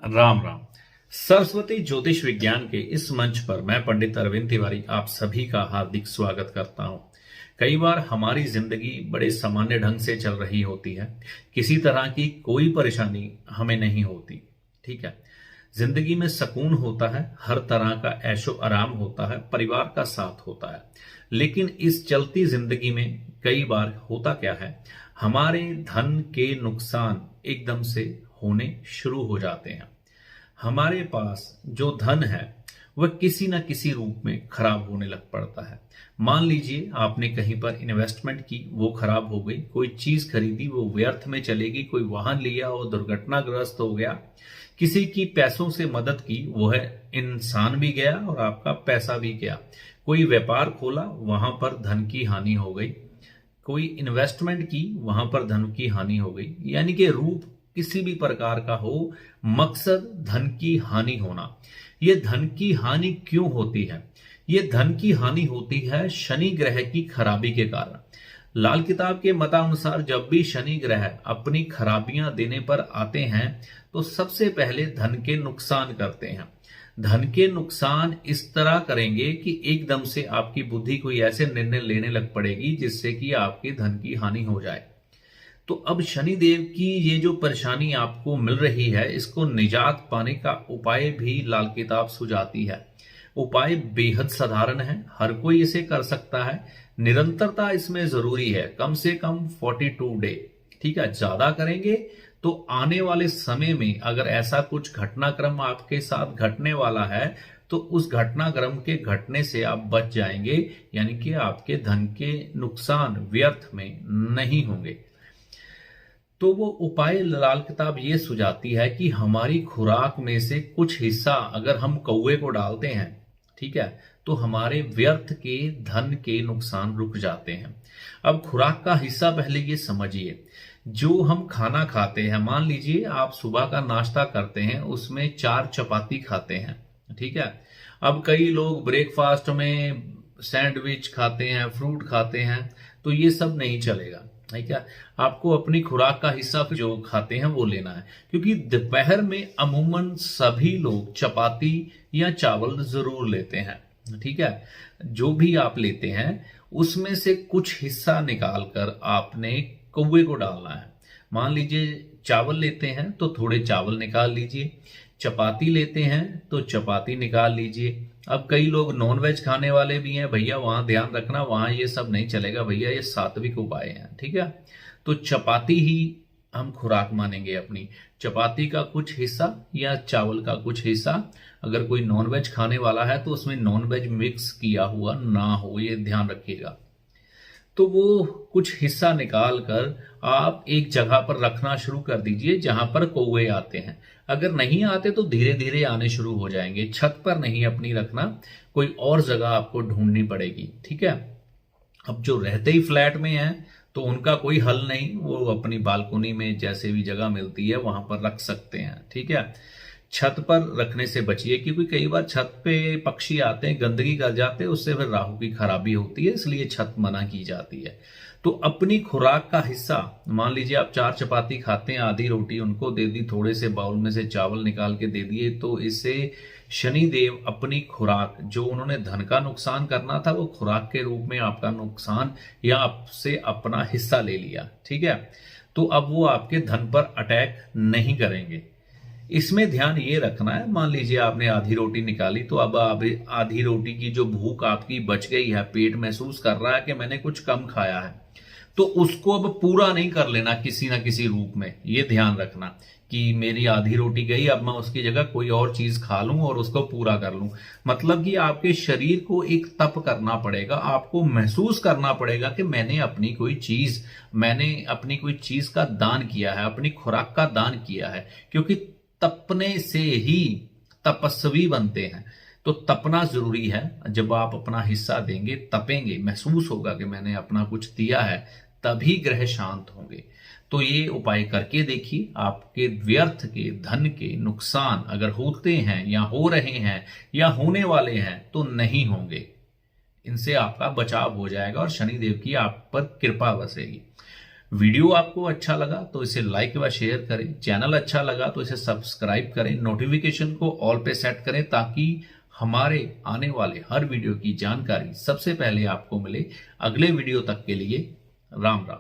राम राम। सरस्वती ज्योतिष विज्ञान के इस मंच पर मैं पंडित अरविंद तिवारी आप सभी का हार्दिक स्वागत करता हूं। कई बार हमारी जिंदगी बड़े सामान्य ढंग से चल रही होती है, किसी तरह की कोई परेशानी हमें नहीं होती। ठीक है, जिंदगी में सुकून होता है, हर तरह का ऐशो आराम होता है, परिवार का साथ होता है। लेकिन इस चलती जिंदगी में कई बार होता क्या है, हमारे धन के नुकसान एकदम से होने शुरू हो जाते हैं। हमारे पास जो धन है वह किसी न किसी रूप में खराब होने लग पड़ता है। मान लीजिए आपने कहीं पर इन्वेस्टमेंट की, वो खराब हो गई, कोई चीज खरीदी वो व्यर्थ में चलेगी, कोई वाहन लिया वो दुर्घटनाग्रस्त हो गया, किसी की पैसों से मदद की, वो है इंसान भी गया और आपका पैसा भी गया। कोई व्यापार खोला, वहां पर धन की हानि हो गई, कोई इन्वेस्टमेंट की, वहां पर धन की हानि हो गई। यानी कि रूप किसी भी प्रकार का हो, मकसद धन की हानि होना। यह धन की हानि क्यों होती है? यह धन की हानि होती है शनि ग्रह की खराबी के कारण। लाल किताब के मतानुसार जब भी शनि ग्रह अपनी खराबियां देने पर आते हैं तो सबसे पहले धन के नुकसान करते हैं। धन के नुकसान इस तरह करेंगे कि एकदम से आपकी बुद्धि कोई ऐसे निर्णय लेने लग पड़ेगी जिससे कि आपके धन की हानि हो जाए। तो अब शनि देव की ये जो परेशानी आपको मिल रही है, इसको निजात पाने का उपाय भी लाल किताब सुझाती है। उपाय बेहद साधारण है, हर कोई इसे कर सकता है। निरंतरता इसमें जरूरी है, कम से कम 42 डे। ठीक है, ज्यादा करेंगे तो आने वाले समय में अगर ऐसा कुछ घटनाक्रम आपके साथ घटने वाला है तो उस घटनाक्रम के घटने से आप बच जाएंगे, यानी कि आपके धन के नुकसान व्यर्थ में नहीं होंगे। तो वो उपाय लाल किताब ये सुझाती है कि हमारी खुराक में से कुछ हिस्सा अगर हम कौवे को डालते हैं, ठीक है, तो हमारे व्यर्थ के धन के नुकसान रुक जाते हैं। अब खुराक का हिस्सा पहले ये समझिए। जो हम खाना खाते हैं, मान लीजिए आप सुबह का नाश्ता करते हैं, उसमें 4 चपाती खाते हैं। ठीक है, अब कई लोग ब्रेकफास्ट में सैंडविच खाते हैं, फ्रूट खाते हैं, तो ये सब नहीं चलेगा। ठीक है, आपको अपनी खुराक का हिस्सा जो खाते हैं वो लेना है, क्योंकि दोपहर में अमूमन सभी लोग चपाती या चावल जरूर लेते हैं। ठीक है, जो भी आप लेते हैं उसमें से कुछ हिस्सा निकालकर आपने कौवे को डालना है। मान लीजिए चावल लेते हैं तो थोड़े चावल निकाल लीजिए, चपाती लेते हैं तो चपाती निकाल लीजिए। अब कई लोग नॉन वेज खाने वाले भी हैं, भैया वहां ध्यान रखना, वहां ये सब नहीं चलेगा भैया, ये सात्विक उपाय हैं। ठीक है, तो चपाती ही हम खुराक मानेंगे अपनी। चपाती का कुछ हिस्सा या चावल का कुछ हिस्सा, अगर कोई नॉन वेज खाने वाला है तो उसमें नॉन वेज मिक्स किया हुआ ना हो, ये ध्यान रखिएगा। तो वो कुछ हिस्सा निकाल कर आप एक जगह पर रखना शुरू कर दीजिए जहां पर कौवे आते हैं। अगर नहीं आते तो धीरे धीरे आने शुरू हो जाएंगे। छत पर नहीं अपनी रखना, कोई और जगह आपको ढूंढनी पड़ेगी। ठीक है, अब जो रहते ही फ्लैट में हैं तो उनका कोई हल नहीं, वो अपनी बालकोनी में जैसे भी जगह मिलती है वहां पर रख सकते हैं। ठीक है, छत पर रखने से बचिए, क्योंकि कई बार छत पे पक्षी आते हैं, गंदगी कर जाते हैं, उससे फिर राहु की खराबी होती है, इसलिए छत मना की जाती है। तो अपनी खुराक का हिस्सा, मान लीजिए आप 4 चपाती खाते हैं, आधी रोटी उनको दे दी, थोड़े से बाउल में से चावल निकाल के दे दिए, तो इससे शनि देव अपनी खुराक, जो उन्होंने धन का नुकसान करना था, वो खुराक के रूप में आपका नुकसान या आपसे अपना हिस्सा ले लिया। ठीक है, तो अब वो आपके धन पर अटैक नहीं करेंगे। इसमें ध्यान ये रखना है, मान लीजिए आपने आधी रोटी निकाली, तो अब आप आधी रोटी की जो भूख आपकी बच गई है, पेट महसूस कर रहा है कि मैंने कुछ कम खाया है, तो उसको अब पूरा नहीं कर लेना किसी ना किसी रूप में। ये ध्यान रखना कि मेरी आधी रोटी गई, अब मैं उसकी जगह कोई और चीज खा लूं और उसको पूरा कर लूं। मतलब कि आपके शरीर को एक तप करना पड़ेगा, आपको महसूस करना पड़ेगा कि मैंने अपनी कोई चीज का दान किया है, अपनी खुराक का दान किया है। क्योंकि तपने से ही तपस्वी बनते हैं, तो तपना जरूरी है। जब आप अपना हिस्सा देंगे, तपेंगे, महसूस होगा कि मैंने अपना कुछ दिया है, तभी ग्रह शांत होंगे। तो ये उपाय करके देखिए, आपके व्यर्थ के धन के नुकसान अगर होते हैं या हो रहे हैं या होने वाले हैं तो नहीं होंगे। इनसे आपका बचाव हो जाएगा और शनिदेव की आप पर कृपा बसेगी। वीडियो आपको अच्छा लगा तो इसे लाइक व शेयर करें, चैनल अच्छा लगा तो इसे सब्सक्राइब करें, नोटिफिकेशन को ऑल पे सेट करें ताकि हमारे आने वाले हर वीडियो की जानकारी सबसे पहले आपको मिले। अगले वीडियो तक के लिए राम राम।